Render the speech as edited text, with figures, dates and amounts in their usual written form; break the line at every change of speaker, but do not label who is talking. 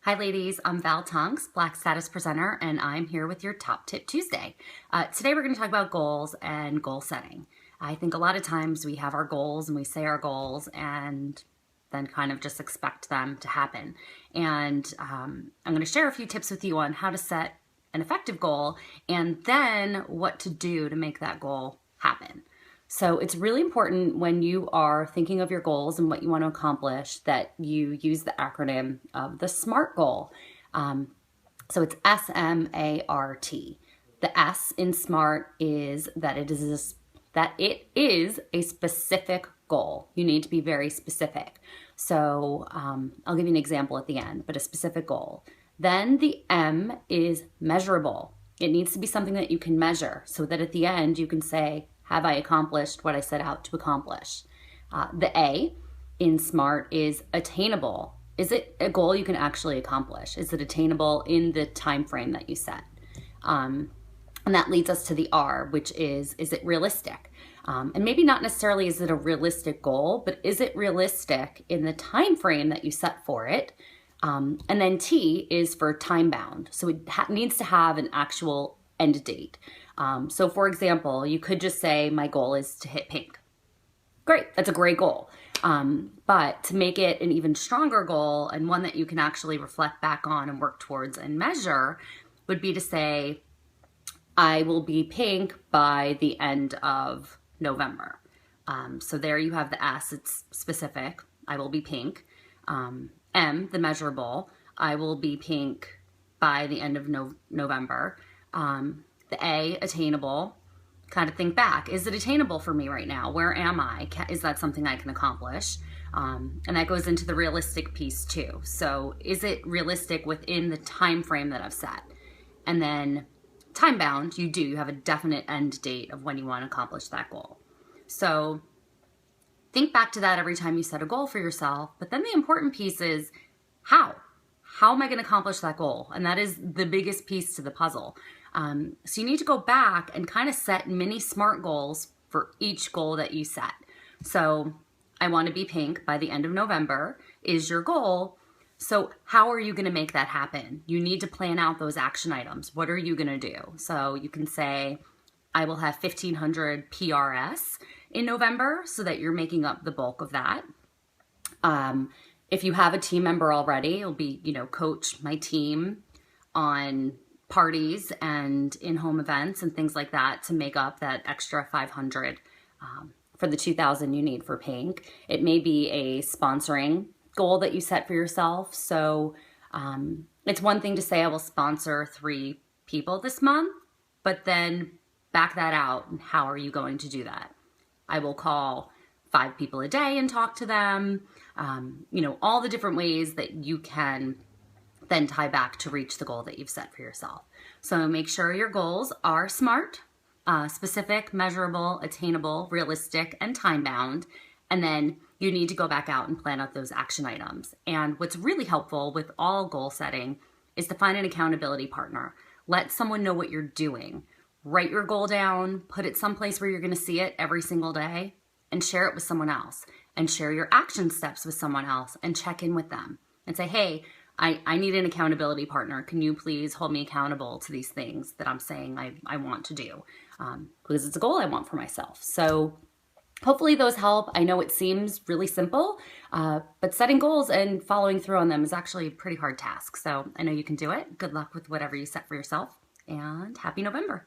Hi ladies, I'm Val Tonks, Black Status Presenter, and I'm here with your Top Tip Tuesday. Today we're going to talk about goals and goal setting. I think a lot of times we have our goals and we say our goals and then kind of just expect them to happen. And I'm going to share a few tips with you on how to set an effective goal and then what to do to make that goal happen. So it's really important when you are thinking of your goals and what you want to accomplish that you use the acronym of the SMART goal. So it's S-M-A-R-T. The S in SMART is that it is a specific goal. You need to be very specific. So I'll give you an example at the end, but a specific goal. Then the M is measurable. It needs to be something that you can measure so that at the end you can say, have I accomplished what I set out to accomplish? The A in SMART is attainable. Is it a goal you can actually accomplish? Is it attainable in the time frame that you set? And that leads us to the R, which is it realistic? And maybe not necessarily is it a realistic goal, but is it realistic in the time frame that you set for it? And then T is for time bound. So it needs to have an actual end date. So for example, you could just say my goal is to hit pink. Great, that's a great goal. But to make it an even stronger goal and one that you can actually reflect back on and work towards and measure would be to say, I will be pink by the end of November. So there you have the S, it's specific, I will be pink. M, the measurable, I will be pink by the end of November. The A, attainable, kind of think back. Is it attainable for me right now? Where am I? Is that something I can accomplish? And that goes into the realistic piece too. So is it realistic within the time frame that I've set? And then time bound, you have a definite end date of when you want to accomplish that goal. So think back to that every time you set a goal for yourself. But then the important piece is how? How am I going to accomplish that goal? And that is the biggest piece to the puzzle. So you need to go back and kind of set mini SMART goals for each goal that you set. So I want to be pink by the end of November is your goal. So how are you going to make that happen? You need to plan out those action items. What are you going to do? So you can say, I will have 1,500 PRS in November so that you're making up the bulk of that. If you have a team member already, it'll be, coach my team on parties and in-home events and things like that to make up that extra 500 for the 2,000 you need for pink. It may be a sponsoring goal that you set for yourself. So it's one thing to say I will sponsor 3 people this month, but then back that out. And how are you going to do that? I will call 5 people a day and talk to them. All the different ways that you can then tie back to reach the goal that you've set for yourself. So make sure your goals are SMART, specific, measurable, attainable, realistic, and time-bound. And then you need to go back out and plan out those action items. And what's really helpful with all goal setting is to find an accountability partner. Let someone know what you're doing. Write your goal down, put it someplace where you're going to see it every single day, and share it with someone else. And share your action steps with someone else and check in with them and say, hey, I need an accountability partner. Can you please hold me accountable to these things that I'm saying I want to do? Because it's a goal I want for myself. So hopefully those help. I know it seems really simple, but setting goals and following through on them is actually a pretty hard task. So I know you can do it. Good luck with whatever you set for yourself, and happy November.